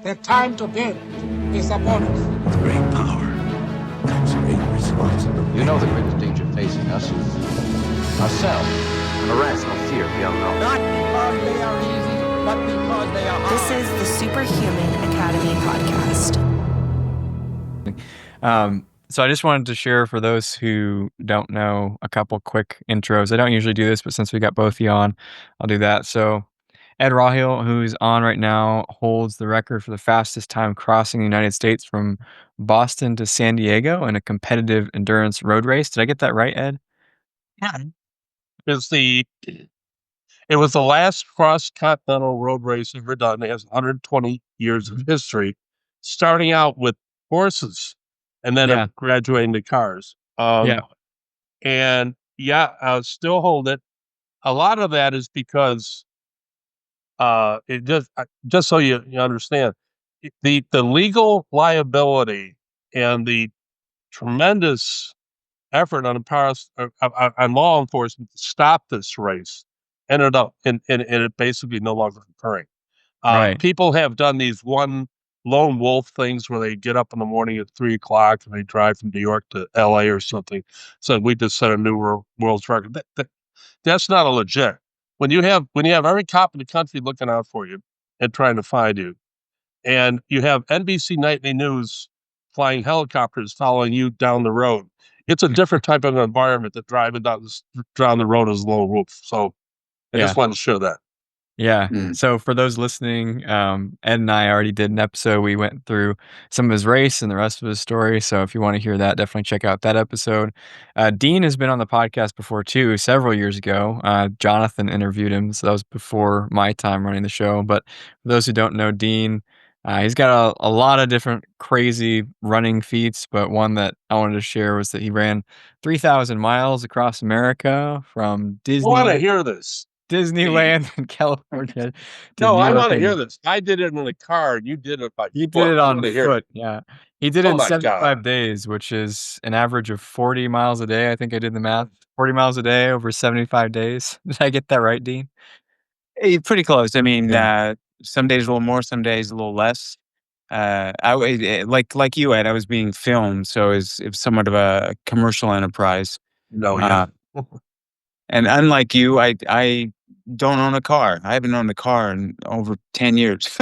The time to build is upon us. With great power comes great responsibility. You know the greatest danger facing us is ourselves. An irrational fear of the unknown. Not because they are easy, but because they are hard. This is the Superhuman Academy podcast. So I just wanted to share for those who don't know a couple quick intros. I don't usually do this, but since we got both of you on, I'll do that. So Ed Rahill, who's on right now, holds the record for the fastest time crossing the United States from Boston to San Diego in a competitive endurance road race. Did I get that right, Ed? Yeah. It was the last cross-continental road race ever done. It has 120 years of history, starting out with horses and then graduating to cars. And I still hold it. A lot of that is because it just so you understand, the legal liability and the tremendous effort on law enforcement to stop this race ended up in it basically no longer occurring. People have done these lone wolf things where they get up in the morning at 3:00 and they drive from New York to LA or something. So we just set a new world's record. That's not a legit. When you have every cop in the country looking out for you and trying to find you, and you have NBC Nightly News flying helicopters following you down the road, it's a different type of environment that driving down the road as a lone wolf. So I just wanted to share that. Yeah. So for those listening, Ed and I already did an episode. We went through some of his race and the rest of his story. So if you want to hear that, definitely check out that episode. Dean has been on the podcast before too, several years ago. Jonathan interviewed him. So that was before my time running the show. But for those who don't know Dean, he's got a lot of different crazy running feats, but one that I wanted to share was that he ran 3,000 miles across America from Disney. I want to hear this. Disneyland in California. No, I want to hear this. I did it in the car, and you did it by foot. You did it on foot, yeah. He did it in 75 days, which is an average of 40 miles a day. I think I did the math. 40 miles a day over 75 days. Did I get that right, Dean? Pretty close. I mean, some days a little more, some days a little less. Like you, Ed, I was being filmed, so it was somewhat of a commercial enterprise. And unlike you, I don't own a car. I haven't owned a car in over 10 years.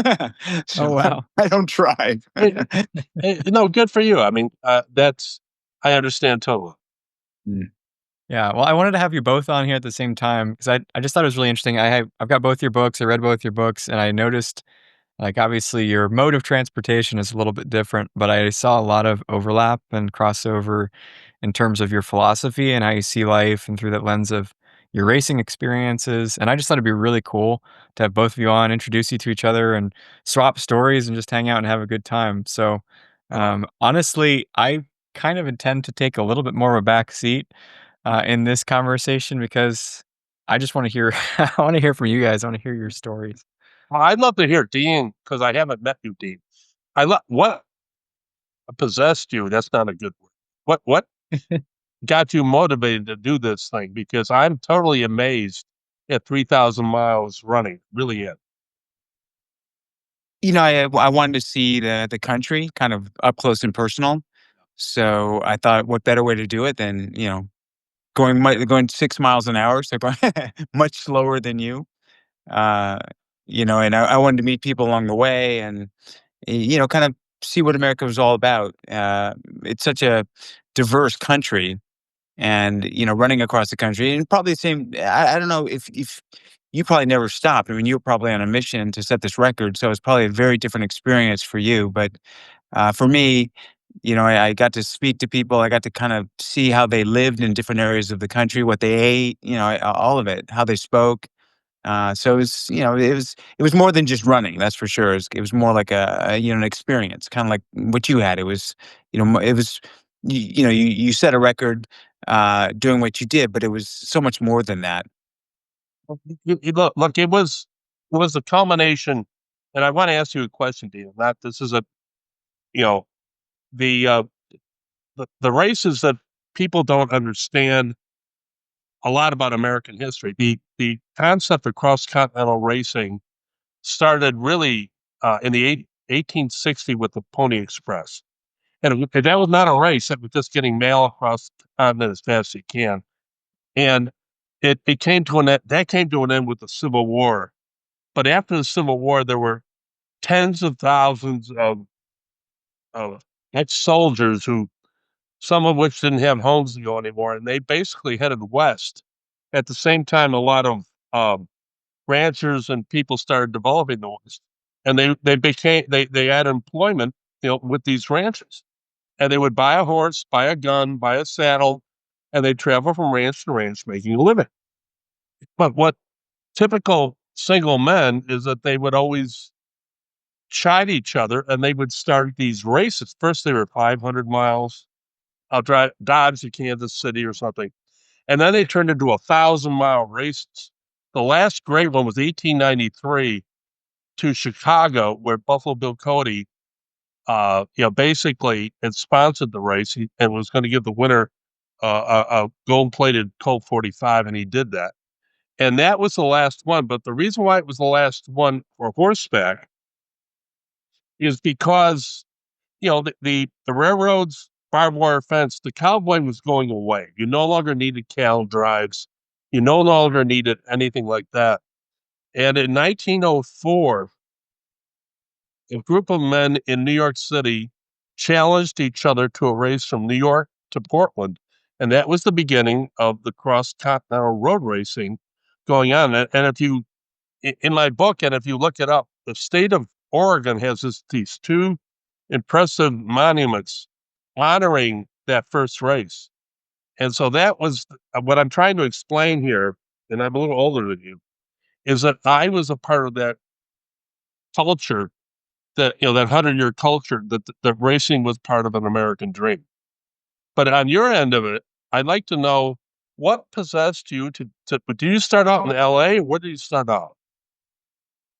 Oh, wow. I don't drive. Good for you. I mean, I understand totally. Yeah, well, I wanted to have you both on here at the same time because I just thought it was really interesting. I've got both your books. I read both your books, and I noticed, like, obviously your mode of transportation is a little bit different, but I saw a lot of overlap and crossover in terms of your philosophy and how you see life and through that lens of your racing experiences. And I just thought it'd be really cool to have both of you on, introduce you to each other and swap stories and just hang out and have a good time. So honestly, I kind of intend to take a little bit more of a back seat in this conversation because I just want to hear, I want to hear from you guys. I want to hear your stories. Well, I'd love to hear Dean because I haven't met you, Dean. What possessed you? That's not a good word. What got you motivated to do this thing? Because I'm totally amazed at 3,000 miles running. Really am. I wanted to see the country kind of up close and personal. So I thought, what better way to do it than going 6 miles an hour, so going much slower than you. And I wanted to meet people along the way and, kind of see what America was all about. It's such a diverse country and, running across the country and probably the same, I don't know if you probably never stopped. I mean, you were probably on a mission to set this record. So it's probably a very different experience for you. But for me, I got to speak to people. I got to kind of see how they lived in different areas of the country, what they ate, all of it, how they spoke. So it was more than just running. That's for sure. It was more like an experience, kind of like what you had. It was, you set a record doing what you did, but it was so much more than that. Look, it was a culmination, and I want to ask you a question, Dean. This is the races that people don't understand a lot about American history. The concept of cross-continental racing started really in the 1860 with the Pony Express. And that was not a race. It was just getting mail across the continent as fast as you can. And it came to an end. That came to an end with the Civil War. But after the Civil War, there were tens of thousands of ex-soldiers who, some of which didn't have homes to go anymore, and they basically headed west. At the same time, a lot of ranchers and people started developing the West, and they had employment, with these ranches, and they would buy a horse, buy a gun, buy a saddle, and they'd travel from ranch to ranch making a living. But what typical single men is that they would always chide each other, and they would start these races. First, they were 500 miles. I'll drive Dodge to Kansas City or something. And then they turned into 1,000-mile races. The last great one was 1893 to Chicago, where Buffalo Bill Cody, basically had sponsored the race and was going to give the winner a gold-plated Colt 45, and he did that. And that was the last one. But the reason why it was the last one for horseback is because, the railroads, barbed wire fence, the cowboy was going away. You no longer needed cattle drives. You no longer needed anything like that. And in 1904, a group of men in New York City challenged each other to a race from New York to Portland. And that was the beginning of the cross-continental road racing going on. And if you, in my book, and if you look it up, the state of Oregon has these two impressive monuments honoring that first race. And so that was what I'm trying to explain here, and I'm a little older than you, is that I was a part of that culture, that 100-year culture, that racing was part of an American dream. But on your end of it, I'd like to know what possessed you to did you start out in LA? Where did you start out?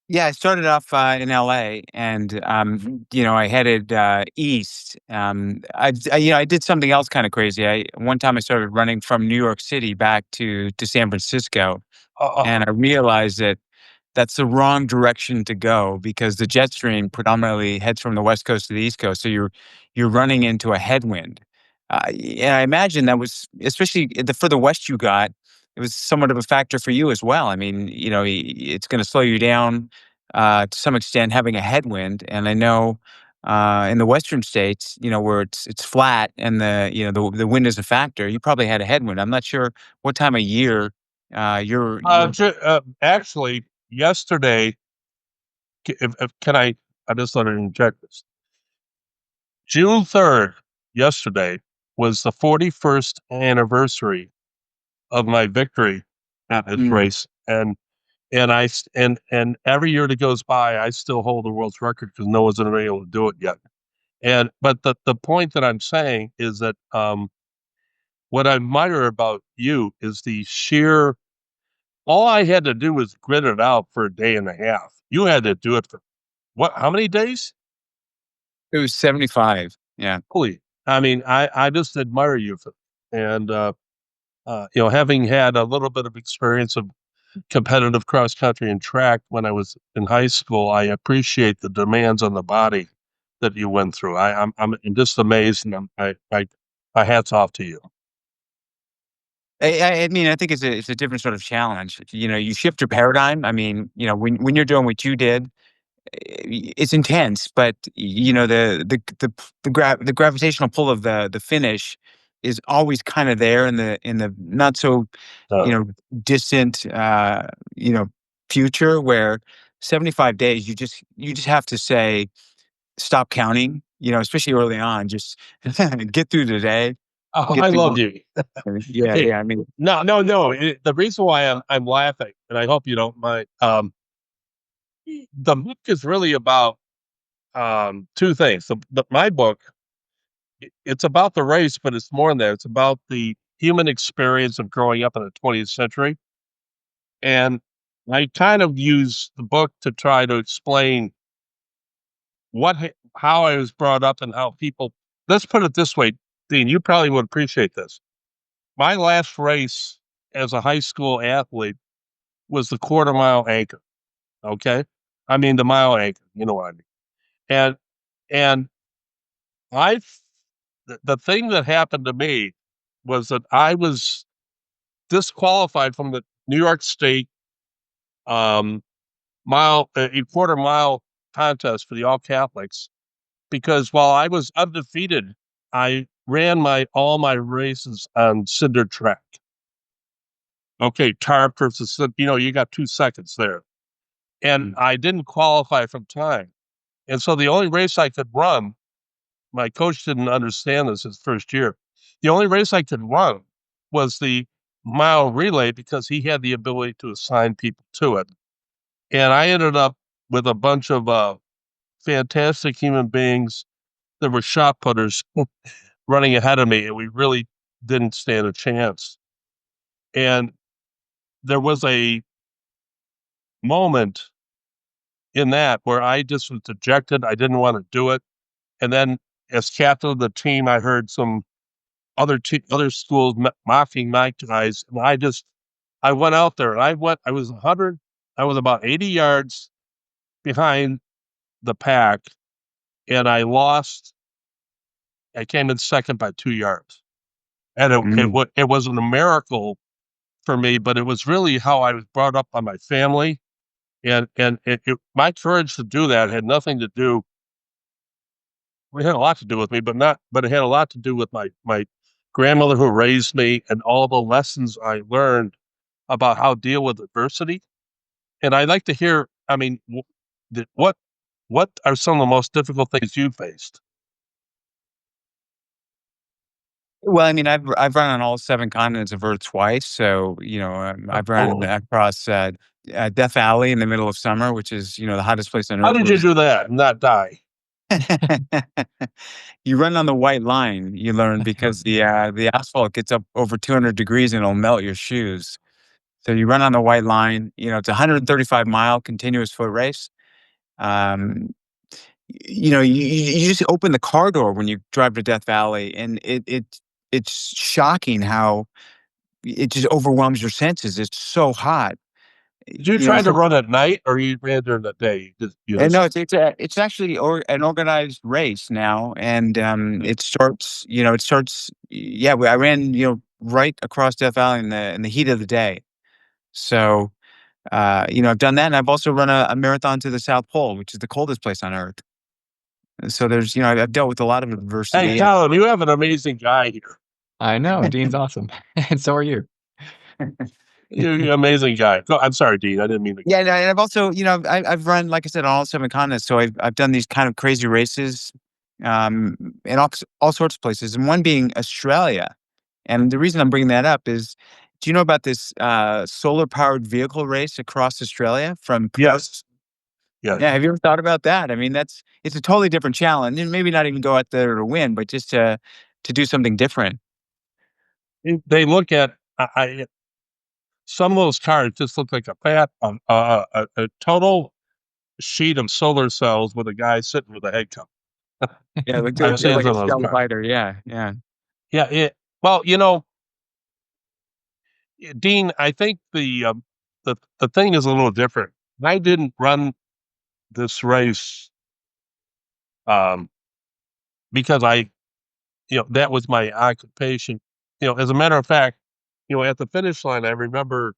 Yeah, I started off in LA, and I headed east. I did something else kind of crazy. One time I started running from New York City back to San Francisco, and I realized that that's the wrong direction to go because the jet stream predominantly heads from the west coast to the east coast. So you're running into a headwind. And I imagine that was, especially the further west you got, it was somewhat of a factor for you as well. I mean, it's going to slow you down to some extent having a headwind. And I know in the western states, where it's flat and the wind is a factor, you probably had a headwind. I'm not sure what time of year you're. Actually, yesterday, can I just let her inject this? June 3rd, yesterday, was the 41st anniversary of my victory at this race. And every year that goes by, I still hold the world's record because no one's been able to do it yet. But the point that I'm saying is that what I admire about you is the sheer. All I had to do was grit it out for a day and a half. You had to do it for what? How many days? It was 75. Yeah. Holy! I mean, I just admire you for, and having had a little bit of experience of competitive cross country and track when I was in high school, I appreciate the demands on the body that you went through. I'm just amazed, and my hats off to you. I mean, I think it's a different sort of challenge. You shift your paradigm. I mean, when you're doing what you did, it's intense, but the gravitational pull of the finish is always kind of there in the not so Uh, distant future, where 75 days you just have to say stop counting, especially early on, just get through the day. oh, Get I through love you. Yeah, Hey, yeah. I mean, no, no, no. The reason why I'm laughing, and I hope you don't mind, the book is really about two things. My book, it's about the race, but it's more than that. It's about the human experience of growing up in the 20th century. And I kind of use the book to try to explain how I was brought up and how people. Let's put it this way, Dean. You probably would appreciate this. My last race as a high school athlete was the quarter mile anchor. Okay, I mean the mile anchor. You know what I mean. And and I the thing that happened to me was that I was disqualified from the New York State quarter mile contest for the all Catholics because while I was undefeated, I ran all my races on cinder track. Okay, tarp versus you got 2 seconds there, and I didn't qualify from time, and so the only race I could run, my coach didn't understand this his first year. The only race I could run was the mile relay because he had the ability to assign people to it. And I ended up with a bunch of fantastic human beings that were shot putters running ahead of me, and we really didn't stand a chance. And there was a moment in that where I just was dejected. I didn't want to do it. And then as captain of the team, I heard some other schools mocking my guys. And I went out there and I was about 80 yards behind the pack and I lost. I came in second by 2 yards. And it wasn't a miracle for me, but it was really how I was brought up by my family. And my courage to do that had nothing to do. It had a lot to do with me, but it had a lot to do with my grandmother who raised me and all the lessons I learned about how to deal with adversity. And I'd like to hear, I mean, what are some of the most difficult things you faced? Well, I mean, I've run on all 7 continents of Earth twice, so, I've run across, Death Valley in the middle of summer, which is, the hottest place on Earth. How did you do that and not die? You run on the white line, you learn, because the asphalt gets up over 200 degrees and it'll melt your shoes. So you run on the white line, it's a 135-mile continuous foot race. You just open the car door when you drive to Death Valley, and it's shocking how it just overwhelms your senses. It's so hot. Did you try to run at night or you ran during the day? No, it's actually an organized race now, and it starts. Yeah, I ran right across Death Valley in the heat of the day. So I've done that, and I've also run a marathon to the South Pole, which is the coldest place on Earth. So there's I've dealt with a lot of adversity. Hey, Collin, you have an amazing guy here. I know. Dean's awesome. And so are you. You're an amazing guy. No, I'm sorry, Dean. I didn't mean to. Yeah, and I've also, I've run, like I said, on all 7 continents. So I've done these kind of crazy races, in all sorts of places, and one being Australia. And the reason I'm bringing that up is, do you know about this solar powered vehicle race across Australia from? Yes. Yeah. Have you ever thought about that? I mean, it's a totally different challenge, and maybe not even go out there to win, but just to do something different. They look at some of those cars just look like a total sheet of solar cells with a guy sitting with a head cup. Yeah, like I've seen like some a of those cars. fighter. Yeah. Well, Dean, I think the thing is a little different. I didn't run this race because that was my occupation. As a matter of fact, at the finish line, I remember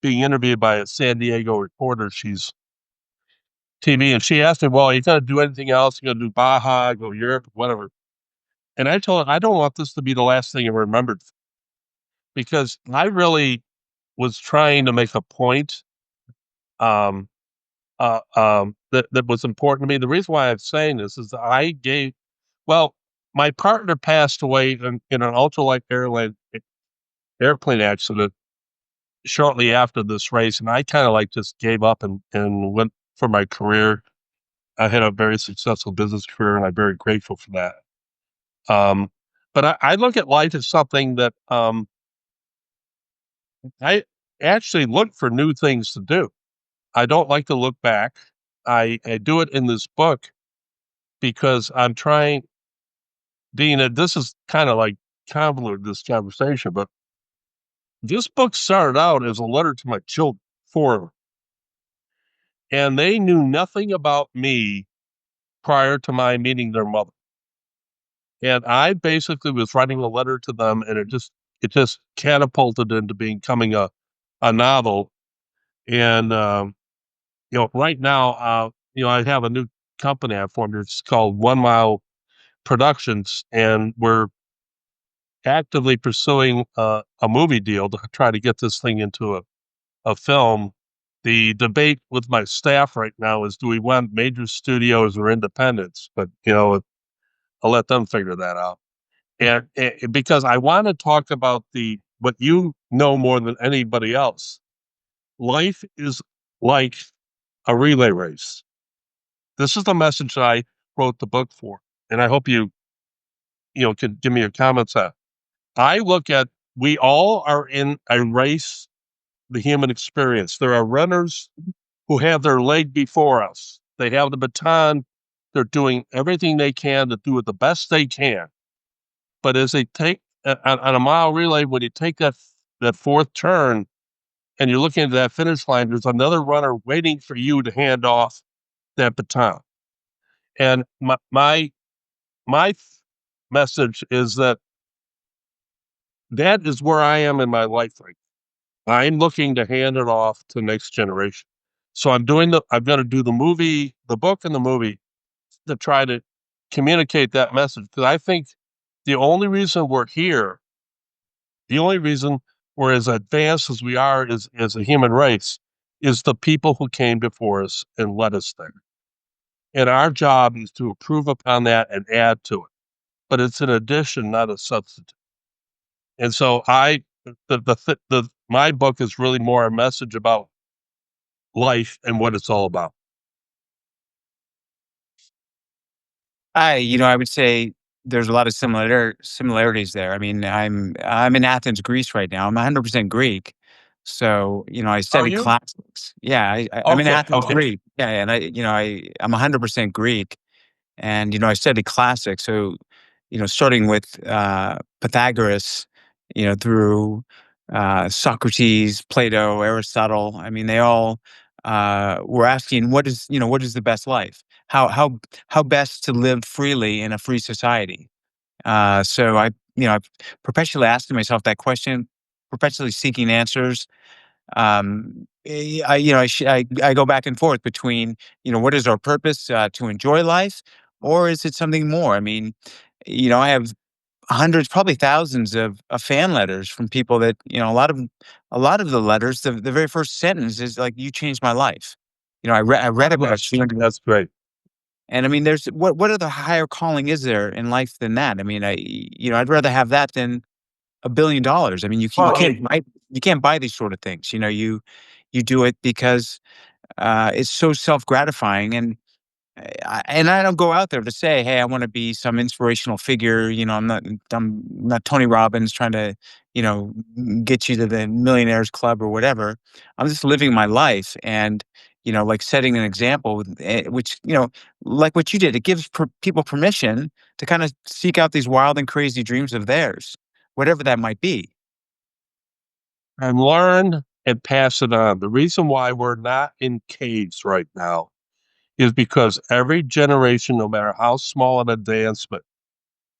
being interviewed by a San Diego reporter. She's TV, and she asked me, "Well, are you going to do anything else? You going to do Baja, go Europe, whatever?" And I told her, "I don't want this to be the last thing I remembered, because I really was trying to make a point that was important to me." The reason why I'm saying this is that my partner passed away in an ultralight airplane accident shortly after this race, and I kind of just gave up and went for my career. I had a very successful business career, and I'm very grateful for that. But I look at life as something that I actually look for new things to do. I don't like to look back. I do it in this book because I'm trying, Dean, and this is kind of like convoluted, this conversation, but this book started out as a letter to my children, 4 of them. And they knew nothing about me prior to my meeting their mother. And I basically was writing a letter to them, and it just catapulted into becoming a novel. And right now, I have a new company I formed. It's called 1 Mile Productions, and we're actively pursuing a movie deal to try to get this thing into a film. The debate with my staff right now is, do we want major studios or independents? But I'll let them figure that out. And because I want to talk about what you know more than anybody else, life is like a relay race. This is the message that I wrote the book for, and I hope you can give me your comments on it. I look at, we all are in a race, the human experience. There are runners who have their leg before us. They have the baton. They're doing everything they can to do it the best they can. But as they take on a mile relay, when you take that fourth turn and you're looking at that finish line, there's another runner waiting for you to hand off that baton. And my message is that is where I am in my life right now. I'm looking to hand it off to the next generation. So I'm going to do the book and the movie to try to communicate that message. Because I think the only reason we're here, the only reason we're as advanced as we are as a human race, is the people who came before us and led us there. And our job is to improve upon that and add to it. But it's an addition, not a substitute. And so my book is really more a message about life and what it's all about. I would say there's a lot of similarities there. I mean, I'm in Athens, Greece right now. I'm 100% Greek. So, I Are study you? classics. Yeah, I'm in Athens, Okay. Greece. Yeah, and I'm 100% Greek, and I study classics. So, starting with Pythagoras, through Socrates, Plato, Aristotle. I mean, they all were asking what is the best life? How best to live freely in a free society? So I've perpetually asking myself that question, perpetually seeking answers. I go back and forth between, what is our purpose, to enjoy life, or is it something more? I mean, I have hundreds, probably thousands of fan letters from people that, a lot of the letters, the very first sentence is like, "You changed my life." I read about you. That's great. And I mean, there's what other higher calling is there in life than that? I mean, I'd rather have that than $1 billion. I mean, you can't buy these sort of things. You do it because it's so self gratifying, and I don't go out there to say, "Hey, I want to be some inspirational figure." I'm not Tony Robbins trying to, get you to the millionaires club or whatever. I'm just living my life, and like setting an example, which like what you did. It gives people permission to kind of seek out these wild and crazy dreams of theirs, whatever that might be. And learn and pass it on. The reason why we're not in caves right now is because every generation, no matter how small an advancement,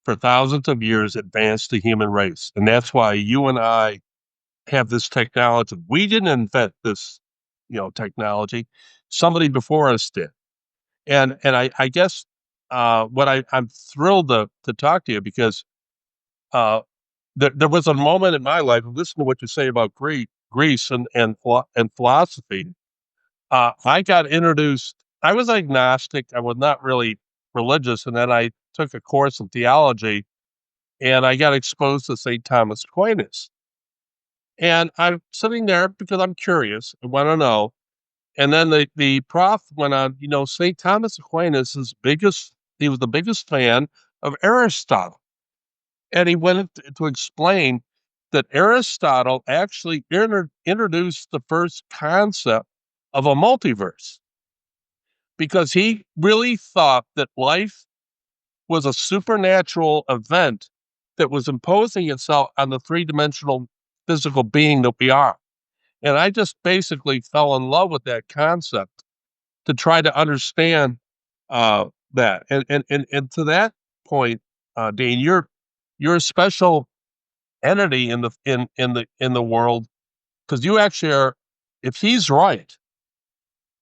for thousands of years advanced the human race. And that's why you and I have this technology. We didn't invent this, technology. Somebody before us did. And I guess I'm thrilled to talk to you because there was a moment in my life, and listen to what you say about Greece and philosophy. I got introduced. I was agnostic. I was not really religious, and then I took a course in theology, and I got exposed to St. Thomas Aquinas. And I'm sitting there because I'm curious. I want to know. And then the prof went on. St. Thomas Aquinas he was the biggest fan of Aristotle, and he went to explain that Aristotle actually introduced the first concept of a multiverse, because he really thought that life was a supernatural event that was imposing itself on the three-dimensional physical being that we are. And I just basically fell in love with that concept to try to understand that. And to that point, Dean, you're a special entity in the world, because you actually are. If he's right,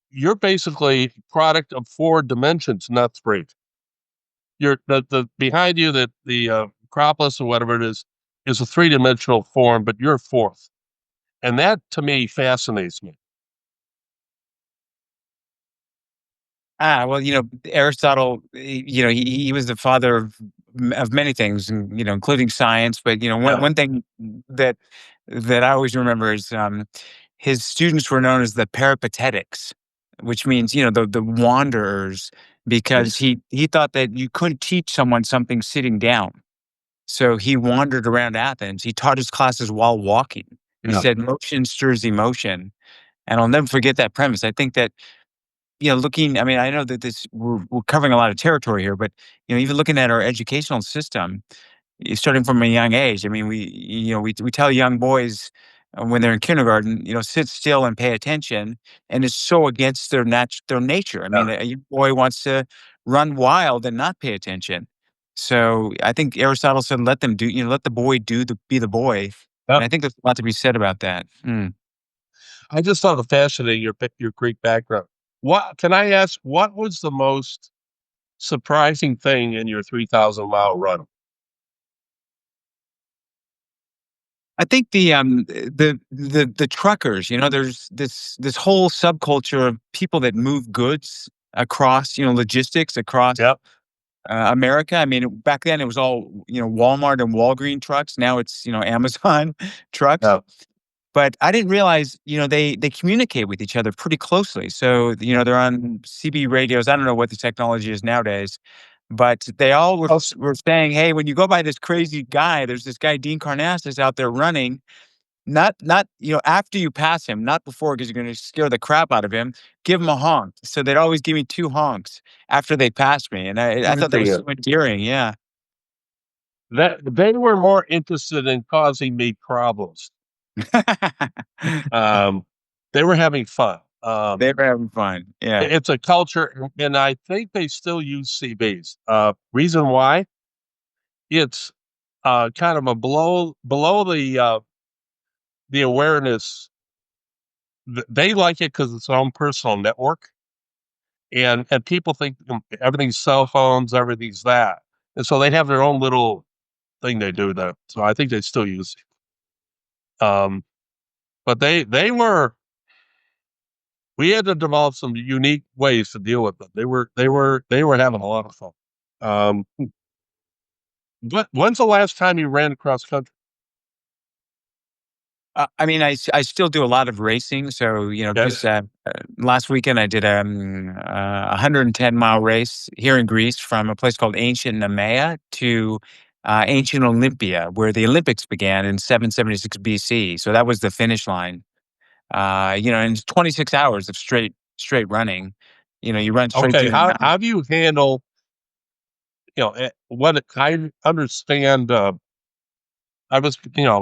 you're basically a product of 4 dimensions, not 3. You're the behind you, that the Acropolis or whatever it is a 3-dimensional form, but you're 4th, and that to me fascinates me. Well, Aristotle, he was the father of many things, and, including science. But, Yeah. one thing that I always remember is his students were known as the peripatetics, which means, the wanderers, because he thought that you couldn't teach someone something sitting down. So he wandered around Athens. He taught his classes while walking. He Yeah. said, "Motion stirs emotion." And I'll never forget that premise. I think that, I mean, I know that we're covering a lot of territory here, but, even looking at our educational system, starting from a young age, I mean, we tell young boys when they're in kindergarten, sit still and pay attention, and it's so against their nature. I mean, Yeah. a young boy wants to run wild and not pay attention. So I think Aristotle said, "Let them do, let the boy be the boy." Yeah. And I think there's a lot to be said about that. I just thought it fascinating, your Greek background. What can I ask? What was the most surprising thing in your 3,000-mile run? I think the truckers, there's this whole subculture of people that move goods across, logistics across Yep. America. I mean, back then it was all, Walmart and Walgreen trucks. Now it's, Amazon trucks. Yeah. But I didn't realize, they communicate with each other pretty closely. So, they're on CB radios. I don't know what the technology is nowadays, but they all were saying, "Hey, when you go by this crazy guy, there's this guy Dean Karnazes out there running. Not after you pass him, not before, because you're going to scare the crap out of him. Give him a honk." So they'd always give me 2 honks after they passed me, and I thought that was so endearing. Yeah. That they were more interested in causing me problems. Um, they were having fun. They were having fun. Yeah. It's a culture, and I think they still use CBs. Reason why? It's kind of a below the awareness. They like it because it's their own personal network, and people think everything's cell phones, everything's that, and so they have their own little thing they do that. So I think they still use it. But they were. We had to develop some unique ways to deal with them. They were having a lot of fun. Um, when's the last time you ran across country? I mean, I still do a lot of racing. So, Yes. just last weekend I did a 110-mile race here in Greece, from a place called ancient Nemea to ancient Olympia, where the Olympics began in 776 BC. So that was the finish line. And it's 26 hours of straight running. You run straight Okay. through the mountains. How do you handle? What I understand. I was,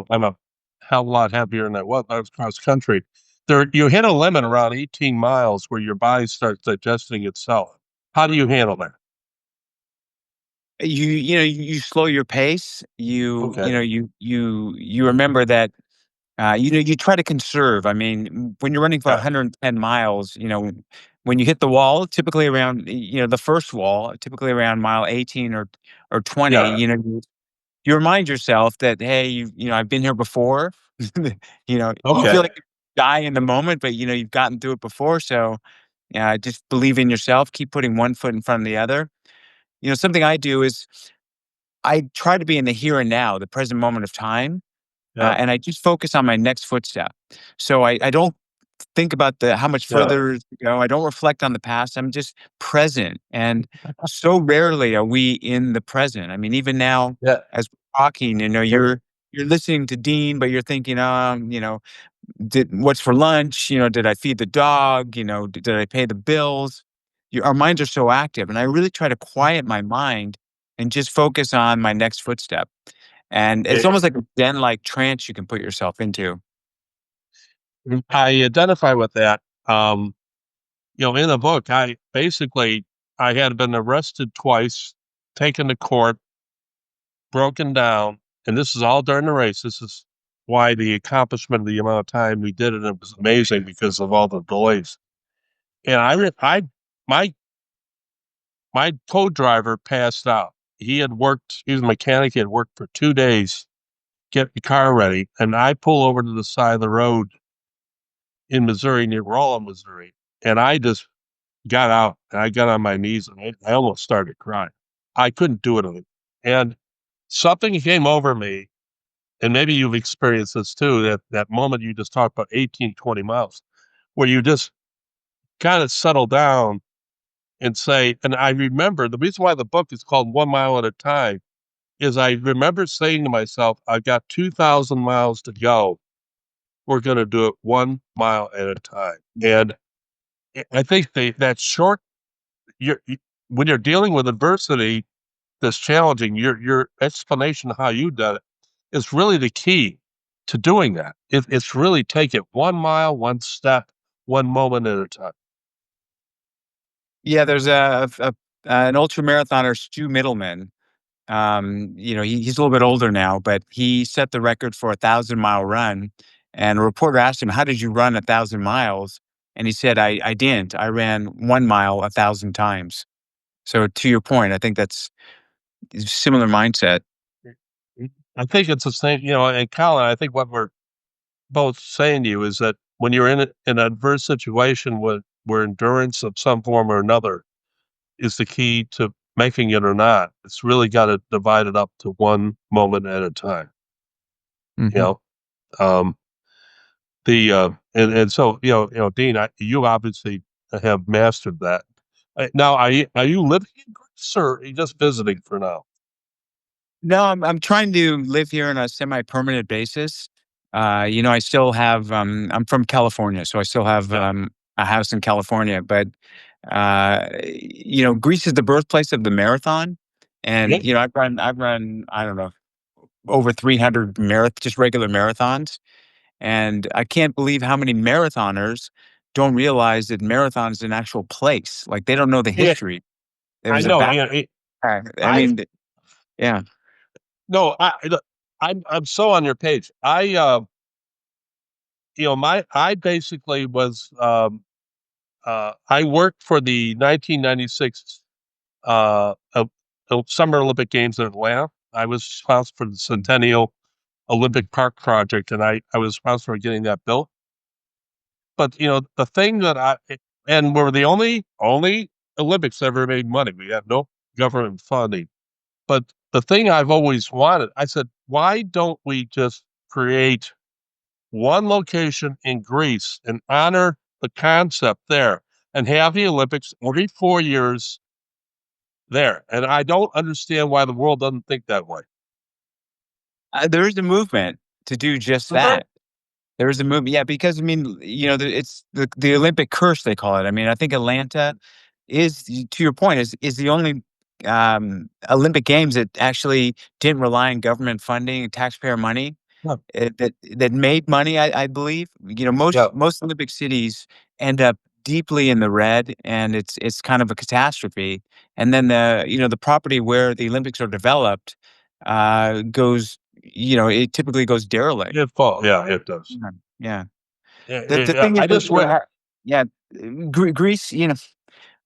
I'm a hell of a lot heavier than I was. I was cross country. There, you hit a limit around 18 miles where your body starts digesting itself. How do you handle that? You slow your pace. Okay. You remember that. You try to conserve. I mean, when you're running for Yeah. 110 miles, when you hit the wall, typically around, the first wall, typically around mile 18 or 20, Yeah. you remind yourself that, hey, I've been here before. You Okay. feel like you die in the moment, but you've gotten through it before. So, just believe in yourself. Keep putting one foot in front of the other. Something I do is I try to be in the here and now, the present moment of time. Yeah. And I just focus on my next footstep. So I don't think about how much Yeah. further to go. I don't reflect on the past. I'm just present. And so rarely are we in the present. I mean, even now, Yeah. as we're talking, you're listening to Dean, but you're thinking, what's for lunch? Did I feed the dog? Did I pay the bills? Our minds are so active, and I really try to quiet my mind and just focus on my next footstep. And it's It- almost like a den-like trance you can put yourself into. I identify with that. In the book, I basically I had been arrested twice, taken to court, broken down, and this is all during the race. This is why the accomplishment of the amount of time we did it was amazing because of all the delays. And my co-driver passed out. He was a mechanic. He had worked for 2 days, get the car ready, and I pull over to the side of the road in Missouri, near Rolla, Missouri, and I just got out and I got on my knees and I almost started crying. I couldn't do it. And something came over me, and maybe you've experienced this too, that moment you just talked about 18, 20 miles, where you just kind of settle down and say, and I remember the reason why the book is called 1 Mile at a Time is I remember saying to myself, I've got 2,000 miles to go. We're going to do it 1 mile at a time. And I think that short, when you're dealing with adversity that's challenging, your explanation of how you did it is really the key to doing that. It's really take it 1 mile, one step, one moment at a time. Yeah, there's an ultra marathoner, Stu Middleman. He's a little bit older now, but he set the record for a 1,000-mile run. And a reporter asked him, "How did you run 1,000 miles?" And he said, "I didn't. I ran 1 mile 1,000 times." So to your point, I think that's a similar mindset. I think it's the same, and Collin, I think what we're both saying to you is that when you're in an adverse situation where endurance of some form or another is the key to making it or not, it's really got to divide it up to one moment at a time. Mhm. You know, um, and so Dean, you obviously have mastered that. Now, are you living in Greece or are you just visiting for now? No, I'm trying to live here on a semi-permanent basis. I still have, I'm from California, so I still have Yeah. a house in California. But Greece is the birthplace of the marathon, and Yeah. I've run I don't know, over 300 just regular marathons, and I can't believe how many marathoners don't realize that marathon is an actual place. Like they don't know the Yeah, history. There I was a know. back. I I mean, yeah. no, look, I'm so on your page. I basically was I worked for the 1996 Summer Olympic Games in Atlanta. I was responsible for the Centennial Olympic Park project, and I was responsible for getting that built. But the thing and we're the only Olympics that ever made money. We had no government funding. But the thing I've always wanted, I said, why don't we just create one location in Greece and honor the concept there and have the Olympics every 4 years there? And I don't understand why the world doesn't think that way. There is a movement to do just that. There is a movement, yeah, because I mean, it's the Olympic curse they call it. I mean, I think Atlanta is, to your point, is the only Olympic Games that actually didn't rely on government funding and taxpayer money. Yeah. That made money. I believe. Yeah. Most Olympic cities end up deeply in the red, and it's kind of a catastrophe. And then the property where the Olympics are developed goes. It typically goes derelict. Yeah, it does. Yeah. The Yeah, thing is, I just went. yeah, Greece.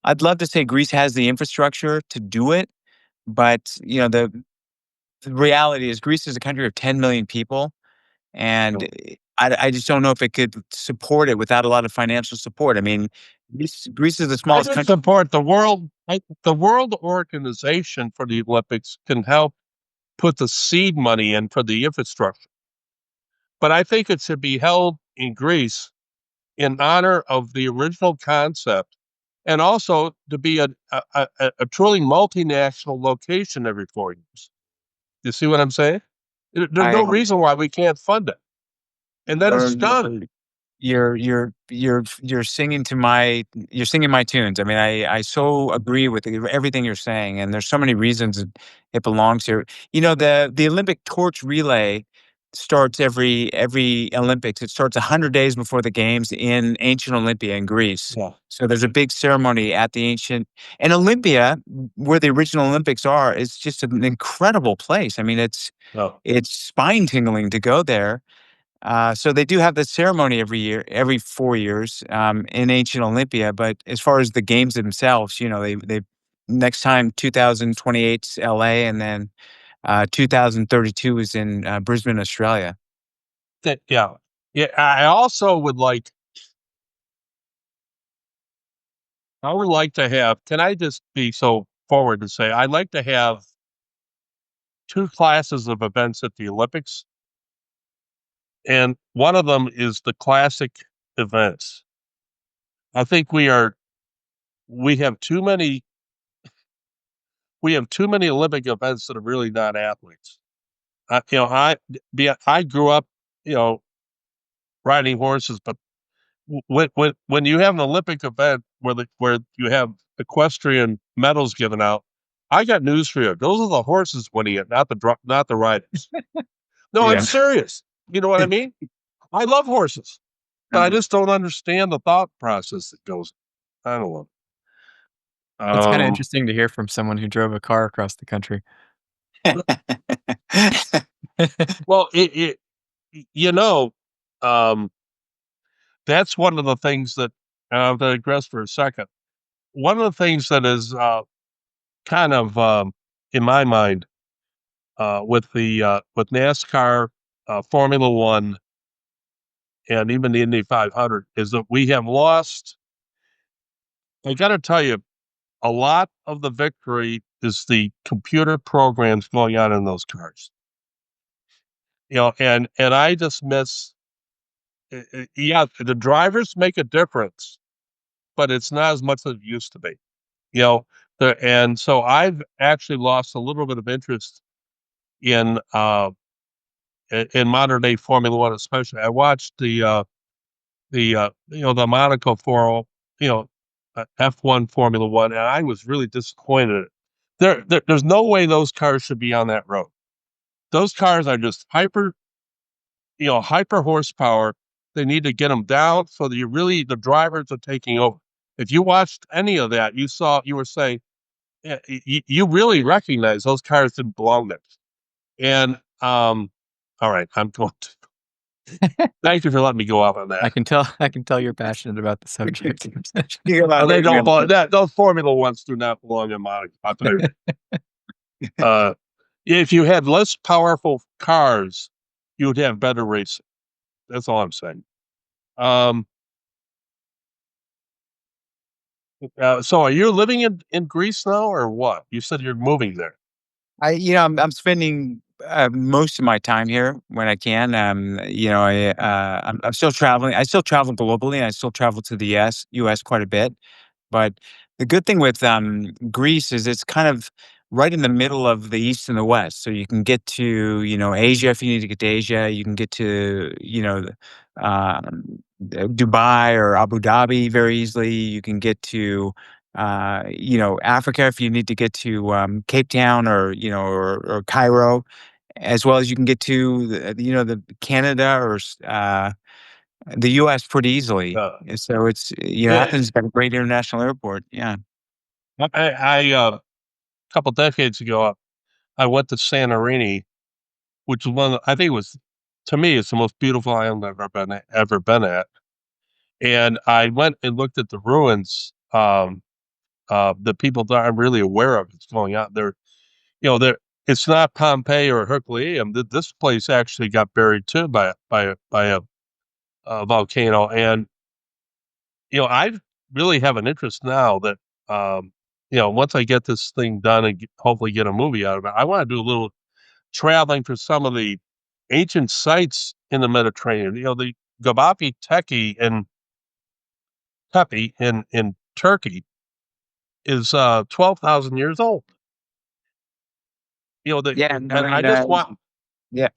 I'd love to say Greece has the infrastructure to do it, but the reality is Greece is a country of 10 million people, and I just don't know if it could support it without a lot of financial support. I mean, Greece is the I smallest just country. support the world. The World Organization for the Olympics can help put the seed money in for the infrastructure. But I think it should be held in Greece in honor of the original concept and also to be a truly multinational location every 4 years. You see what I'm saying? There's no I reason why we can't fund it. And then it's you're done. you're singing my tunes. I mean, I so agree with everything you're saying, and there's so many reasons it belongs here. The Olympic torch relay starts every Olympics. It starts 100 days before the games in ancient Olympia in Greece. Yeah. So there's a big ceremony at the ancient, and Olympia, where the original Olympics are, is just an incredible place. I mean, No. it's spine tingling to go there. So they do have the ceremony every year, every 4 years, in ancient Olympia. But as far as the games themselves, they next time 2028's LA, and then 2032 is in Brisbane, Australia. Yeah. I also would like. I would like to have. Can I just be so forward to say I'd like to have 2 classes of events at the Olympics, and one of them is the classic events. I think we have too many Olympic events that are really not athletes. I grew up, riding horses, but when you have an Olympic event where you have equestrian medals given out, I got news for you. Those are the horses winning it, not the riders. No, I'm Yeah. serious. You know what I mean? I love horses, but I just don't understand the thought process that goes. I don't know. It's kinda interesting to hear from someone who drove a car across the country. Well, you know, um, that's one of the things that to digress for a second. One of the things that is kind of in my mind with NASCAR, Formula One, and even the Indy 500 is that we have lost. I got to tell you, a lot of the victory is the computer programs going on in those cars. And I just miss. Yeah, the drivers make a difference, but it's not as much as it used to be. And so I've actually lost a little bit of interest in modern day Formula One, especially. I watched the Monaco F1 Formula One, and I was really disappointed. There's no way those cars should be on that road. Those cars are just hyper horsepower. They need to get them down so that the drivers are taking over. If you watched any of that, you were saying, yeah, you really recognize those cars didn't belong there. And all right, I'm going to. Thank you for letting me go off on that. I can tell you're passionate about the subject. You got a lot They later, don't man. belong. Those Formula Ones do not belong in Monaco. I'll tell you. If you had less powerful cars, you would have better racing. That's all I'm saying. So are you living in Greece now, or what? You said you're moving there. I'm spending most of my time here when I can. I'm still traveling. I still travel globally. I still travel to the U.S. quite a bit. But the good thing with Greece is it's kind of right in the middle of the East and the West. So you can get to, Asia if you need to get to Asia. You can get to, Dubai or Abu Dhabi very easily. You can get to, Africa if you need to get to Cape Town or Cairo, as well as you can get to, the Canada or the U.S. pretty easily. So it's, Athens got a great international airport. Yeah. A couple decades ago, I went to Santorini, which was I think it was, to me, it's the most beautiful island I've ever been at. And I went and looked at the ruins. The people that I'm really aware of what's going on there. It's not Pompeii or Herculaneum. This place actually got buried too by a volcano. And I really have an interest now that once I get this thing done and hopefully get a movie out of it, I want to do a little traveling for some of the ancient sites in the Mediterranean. The Göbekli Tepe in Turkey is 12,000 years old. And I just want. Yeah.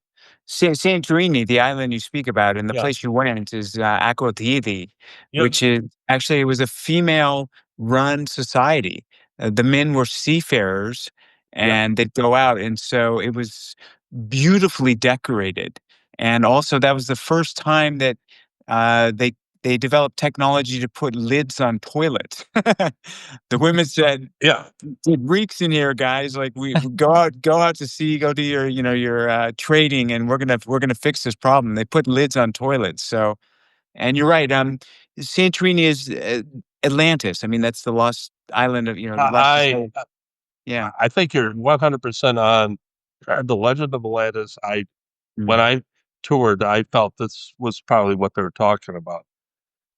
Santorini, the island you speak about, and the Yeah. place you went is Akrotiri, Yeah. which is actually, it was a female-run society. The men were seafarers, Yeah. and they'd go out, and so it was beautifully decorated. And also, that was the first time that they developed technology to put lids on toilets. The women said, Yeah. "It reeks in here, guys. Like we go out to sea, go do your your trading, and we're gonna fix this problem." They put lids on toilets. So, and you're right. Santorini is Atlantis. I mean, that's the lost island of left. I Yeah. I think you're 100% on the Legend of Atlantis. When Mm. I toured, I felt this was probably what they were talking about.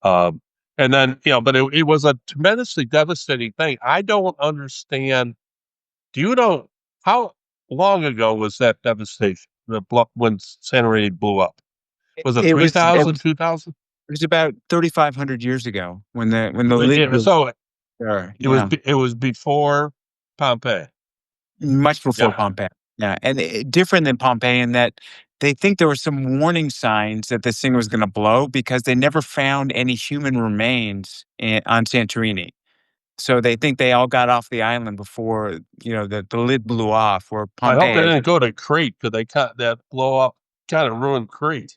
Um, and then, but it was a tremendously devastating thing. I don't understand. Do you know how long ago was that devastation? When Santorini blew up? Was it It was it 3,000, was 2,000? it was about 3,500 years ago when the lid blew. So There. Yeah. it was before Pompeii. Much before Yeah. Pompeii. Yeah, and different than Pompeii in that they think there were some warning signs that this thing was going to blow because they never found any human remains on Santorini. So they think they all got off the island before the lid blew off. Or I hope they Pompeii, didn't go to Crete because they cut that blow up, kind of ruined Crete.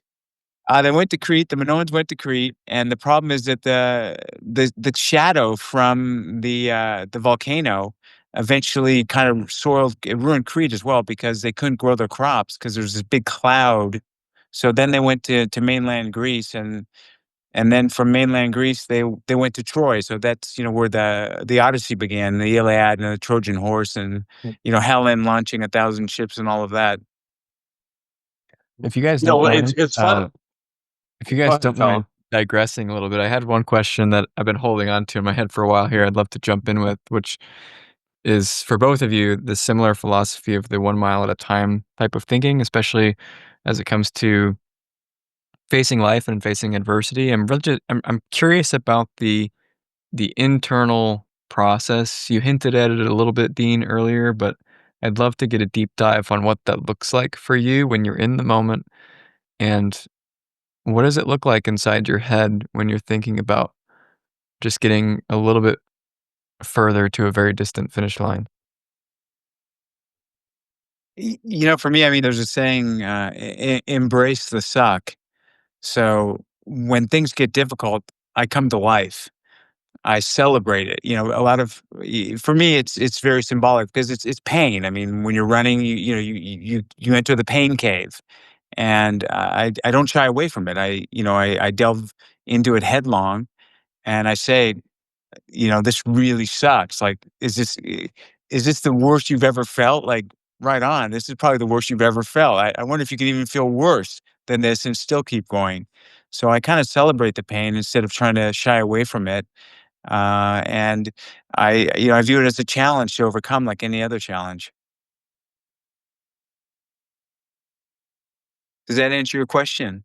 they went to Crete. The Minoans went to Crete, and the problem is that the shadow from the volcano eventually kind of it ruined Crete as well because they couldn't grow their crops because there was this big cloud. So then they went to mainland Greece, and then from mainland Greece they went to Troy. So that's where the Odyssey began, the Iliad and the Trojan horse, and Helen launching 1,000 ships and all of that. If you guys don't mind, It's fun. if you Go guys ahead, don't Colin. mind digressing a little bit, I had one question that I've been holding on to in my head for a while here. I'd love to jump in with, which is for both of you, the similar philosophy of the 1 mile at a time type of thinking, especially as it comes to facing life and facing adversity. I'm curious about the internal process. You hinted at it a little bit, Dean, earlier, but I'd love to get a deep dive on what that looks like for you when you're in the moment, and what does it look like inside your head when you're thinking about just getting a little bit further to a very distant finish line? For me, I mean, there's a saying, embrace the suck. So when things get difficult, I come to life. I celebrate it. A lot of for me, it's very symbolic because it's pain. I mean, when you're running, you enter the pain cave, and I don't shy away from it. I delve into it headlong, and I say, this really sucks. Like, is this the worst you've ever felt? Like, right on. This is probably the worst you've ever felt. I wonder if you can even feel worse than this and still keep going. So I kind of celebrate the pain instead of trying to shy away from it. And I view it as a challenge to overcome, like any other challenge. Does that answer your question?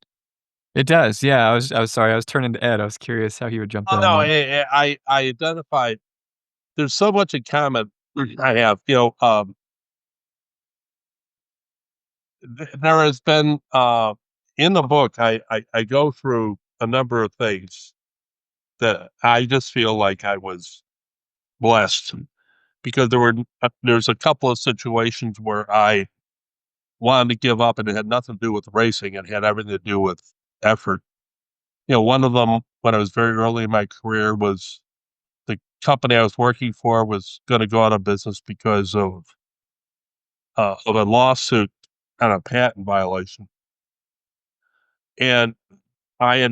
It does, yeah. I was sorry, I was turning to Ed. I was curious how he would jump Oh, in on no, that. I identified. There's so much in common. I have, there has been in the book. I go through a number of things that I just feel like I was blessed because there's a couple of situations where I wanted to give up, and it had nothing to do with racing. It had everything to do with effort. One of them when I was very early in my career was the company I was working for was going to go out of business because of a lawsuit and a patent violation. And I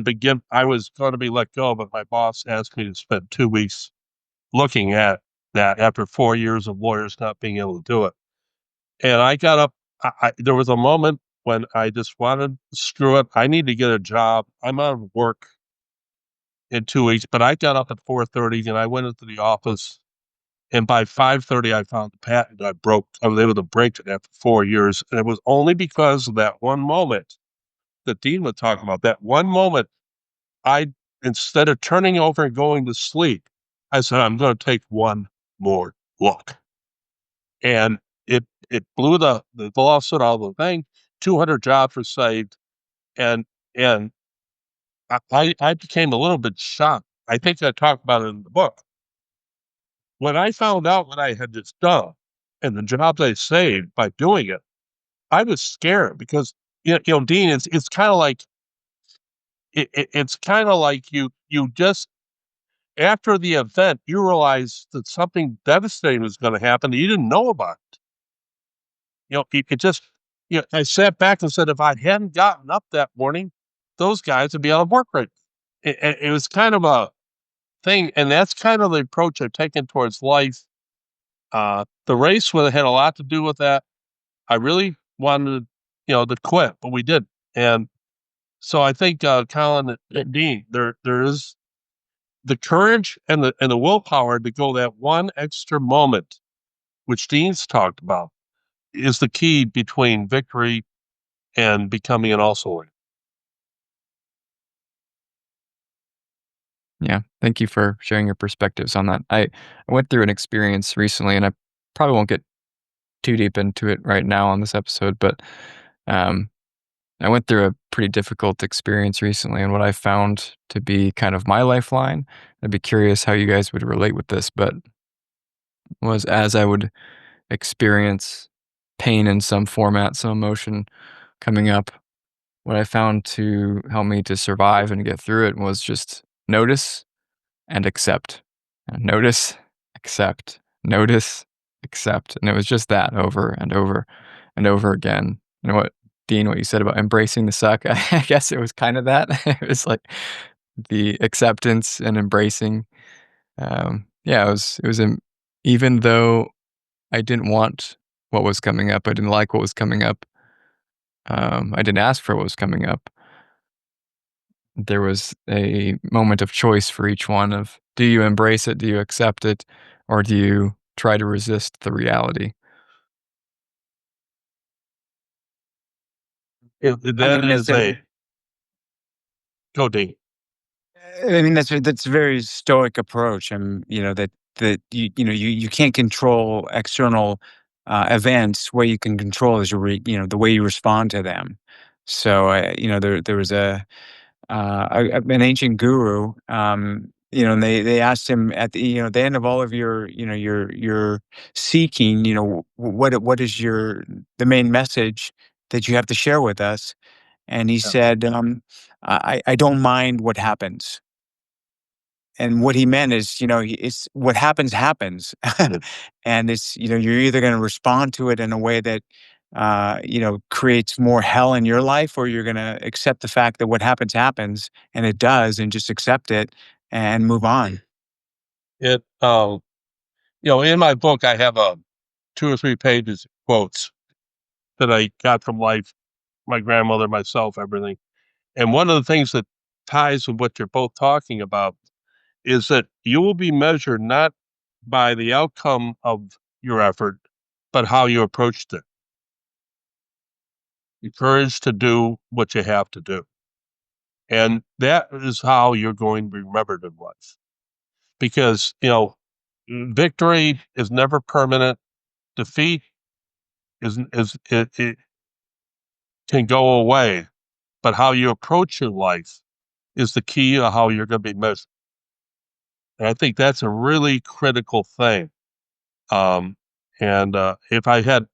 was going to be let go, but my boss asked me to spend 2 weeks looking at that after 4 years of lawyers not being able to do it. And I got up. There was a moment when I just wanted, screw it. I need to get a job. I'm out of work in 2 weeks, but I got up at 4:30 and I went into the office. And by 5:30, I found the patent. I was able to break it after 4 years. And it was only because of that one moment that Dean was talking about. That one moment, instead of turning over and going to sleep, I said, I'm going to take one more look. And it blew the lawsuit out of the thing. 200 jobs were saved. And I became a little bit shocked. I think I talked about it in the book. When I found out what I had just done and the jobs I saved by doing it, I was scared because Dean, it's kind of like it's kind of like you just after the event you realize that something devastating was going to happen that you didn't know about. It just I sat back and said, if I hadn't gotten up that morning, those guys would be out of work right. It was kind of a thing, and that's kind of the approach I've taken towards life. The race would have had a lot to do with that. I really wanted, to quit, but we did. And so I think, Collin and Dean, there is the courage and the willpower to go that one extra moment, which Dean's talked about, is the key between victory and becoming an also. Yeah, thank you for sharing your perspectives on that. I went through an experience recently, and I probably won't get too deep into it right now on this episode, but um, I went through a pretty difficult experience recently, and what I found to be kind of my lifeline, I'd be curious how you guys would relate with this, but was as I would experience pain in some format, some emotion coming up, what I found to help me to survive and get through it was just notice and accept. Notice, accept, notice, accept. And it was just that over and over and over again. And Dean, what you said about embracing the suck, I guess it was kind of that. It was like the acceptance and embracing. Yeah, even though I didn't want what was coming up, I didn't like what was coming up, I didn't ask for what was coming up. There was a moment of choice for each one of, do you embrace it? Do you accept it? Or do you try to resist the reality? That is a go, Dean. I mean, that's a very stoic approach, and that you can't control external events. What you can control is the way you respond to them. So there was an ancient guru, and they asked him at the end of all of your seeking, what is the main message that you have to share with us? And he said, I don't mind what happens. And what he meant is, it's what happens happens, and it's you're either going to respond to it in a way that creates more hell in your life, or you're going to accept the fact that what happens happens, and it does, and just accept it and move on. In my book, I have 2 or 3 pages of quotes that I got from life, my grandmother, myself, everything. And one of the things that ties with what you're both talking about is that you will be measured not by the outcome of your effort, but how you approached it. The courage to do what you have to do. And that is how you're going to be remembered in life. Because, victory is never permanent. Defeat it can go away. But how you approach your life is the key to how you're going to be measured. And I think that's a really critical thing. If I had,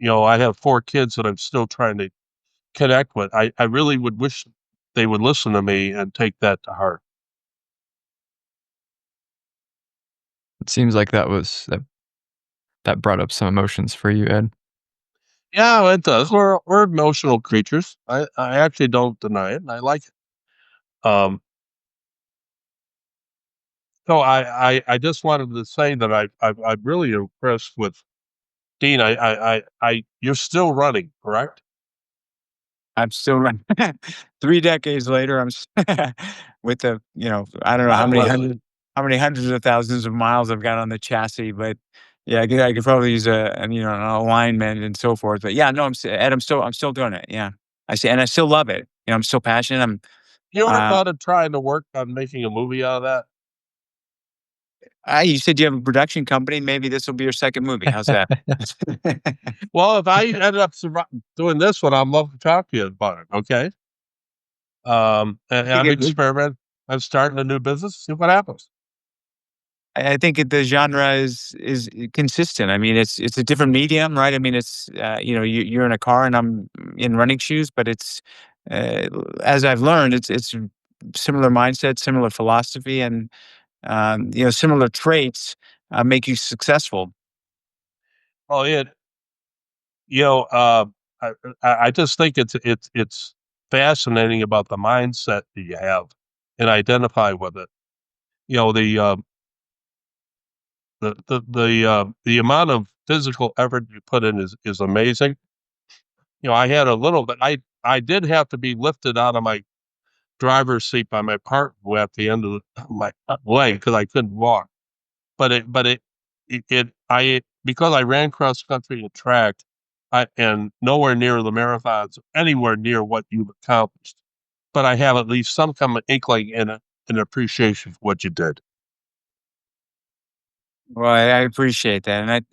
I have 4 kids that I'm still trying to connect with. I really would wish they would listen to me and take that to heart. It seems like that brought up some emotions for you, Ed. Yeah, it does. We're emotional creatures. I actually don't deny it, and I like it. So I just wanted to say that I'm really impressed with Dean. You're still running, correct? I'm still running. 3 decades later, with I don't know how many hundreds of thousands of miles I've got on the chassis, but yeah, I could probably use an alignment and so forth. But yeah, no, Ed, I'm still doing it. Yeah, and I still love it. I'm still passionate. You ever thought of trying to work on making a movie out of that? You said you have a production company. Maybe this will be your second movie. How's that? Well, if I ended up doing this one, I'd love to talk to you about it. Okay. And I'm experimenting. I'm starting a new business. See what happens. I think the genre is consistent. I mean, it's a different medium, right? I mean, it's you're in a car and I'm in running shoes, but it's uh, as I've learned, it's similar mindset, similar philosophy, and similar traits make you successful. Oh, yeah. You know, I I just think it's fascinating about the mindset that you have and identify with it. You know, the amount of physical effort you put in is amazing. You know, I had a little bit. I did have to be lifted out of my driver's seat by my partner at the end of my leg because I couldn't walk. But I because I ran cross country and track, and nowhere near the marathons, anywhere near what you've accomplished. But I have at least some kind of inkling and an appreciation for what you did. Well, I appreciate that, and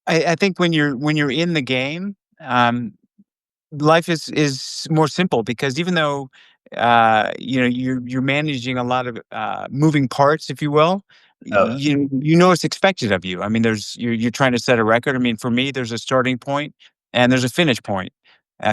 I think when you're in the game, life is more simple because even though you're managing a lot of moving parts, if you will, you know what's expected of you. I mean, you're trying to set a record. I mean, for me, there's a starting point and there's a finish point.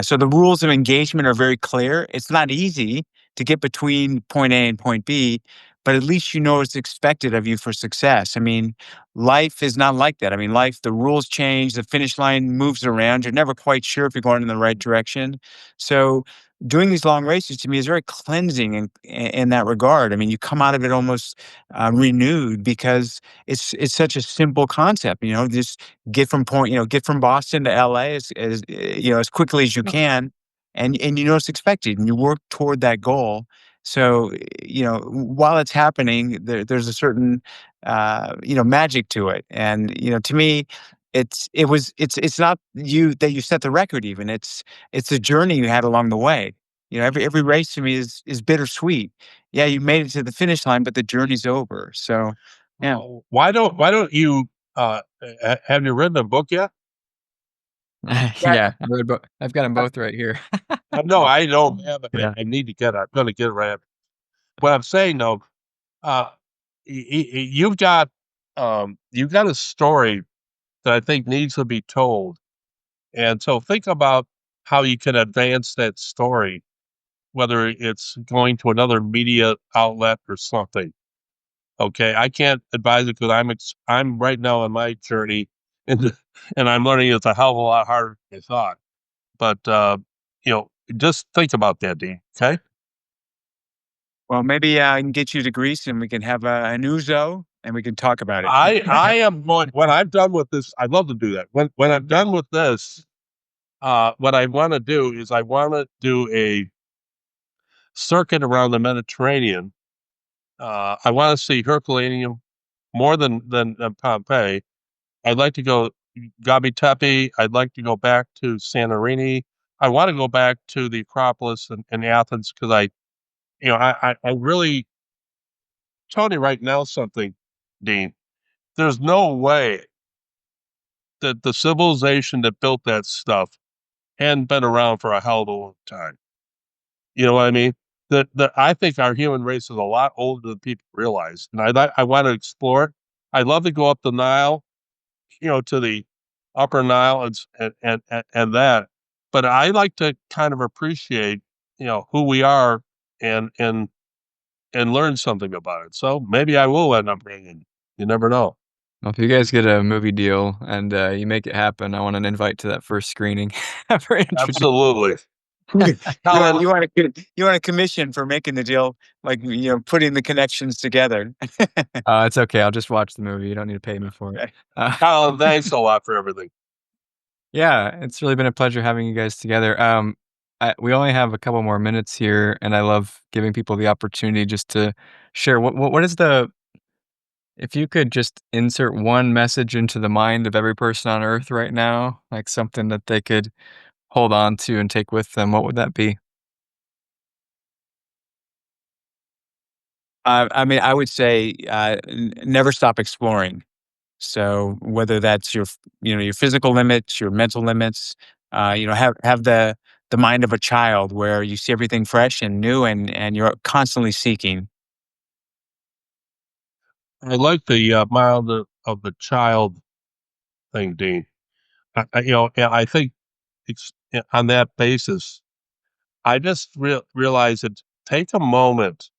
So the rules of engagement are very clear. It's not easy to get between point A and point B, but at least you know what's expected of you for success. I mean, life is not like that. I mean, life, the rules change, the finish line moves around. You're never quite sure if you're going in the right direction. So, doing these long races to me is very cleansing in that regard. I mean, you come out of it almost renewed because it's such a simple concept. Just get from Boston to LA as quickly as you can, and you know what's expected, and you work toward that goal. So, while it's happening, there's a certain, magic to it. And, to me, it's not you that you set the record even. It's a journey you had along the way. Every race to me is bittersweet. Yeah, you made it to the finish line, but the journey's over. So, yeah. Why don't you have you written a book yet? Yeah, I've got them both right here. No, I don't have it. Yeah. I need to get it. I'm going to get it right. What I'm saying though, uh, you've got a story that I think needs to be told, and so think about how you can advance that story, whether it's going to another media outlet or something. Okay, I can't advise it because I'm right now on my journey, and and I'm learning it's a hell of a lot harder than I thought. But you know, just think about that, Dean. Okay. Well, maybe I can get you to Greece and we can have an ouzo and we can talk about it. I am going when I'm done with this. I'd love to do that. When I'm done with this, what I want to do is I want to do a circuit around the Mediterranean. I want to see Herculaneum more than Pompeii. I'd like to go Göbekli Tepe. I'd like to go back to Santorini. I want to go back to the Acropolis in Athens because I really Tony right now something, Dean. There's no way that the civilization that built that stuff hadn't been around for a hell of a long time. You know what I mean? That I think our human race is a lot older than people realize, and I want to explore it. I'd love to go up the Nile, to the upper Nile and that. But I like to kind of appreciate, who we are and and and learn something about it. So maybe I will end up bringing. You never know. Well, if you guys get a movie deal and, you make it happen, I want an invite to that first screening. For introduce Absolutely. You Collin, you want a commission for making the deal, like, putting the connections together. It's okay, I'll just watch the movie, you don't need to pay me for it. Collin, thanks a lot for everything. Yeah, it's really been a pleasure having you guys together. We only have a couple more minutes here, and I love giving people the opportunity just to share what is the if you could just insert one message into the mind of every person on earth right now, like something that they could hold on to and take with them, what would that be? I mean, I would say, never stop exploring. So whether that's your physical limits, your mental limits, have the mind of a child where you see everything fresh and new and you're constantly seeking. I like the mild of the child thing, Dean. I think on that basis, I just realize that take a moment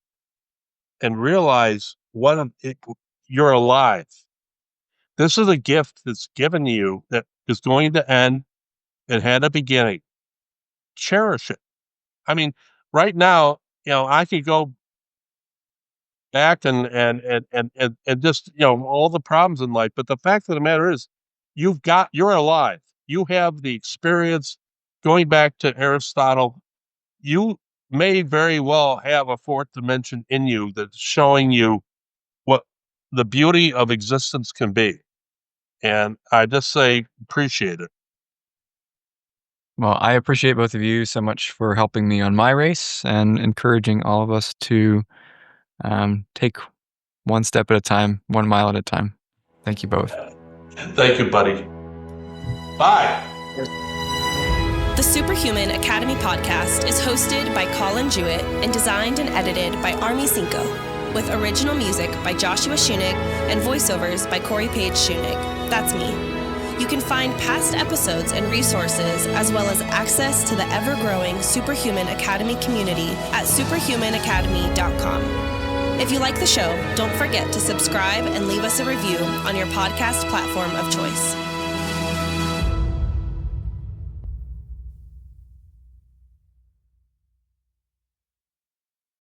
and realize you're alive. This is a gift that's given you that is going to end. It had a beginning. Cherish it. I mean, right now, I could go back and just all the problems in life, but the fact of the matter is, you're alive. You have the experience. Going back to Aristotle, you may very well have a fourth dimension in you that's showing you what the beauty of existence can be. And I just say, appreciate it. Well, I appreciate both of you so much for helping me on my race and encouraging all of us to take one step at a time, 1 mile at a time. Thank you both. Thank you, buddy. Bye. The Superhuman Academy podcast is hosted by Collin Jewett and designed and edited by Army Cinco, with original music by Joshua Schunig and voiceovers by Corey Page Schunig. That's me. You can find past episodes and resources, as well as access to the ever-growing Superhuman Academy community at superhumanacademy.com. If you like the show, don't forget to subscribe and leave us a review on your podcast platform of choice.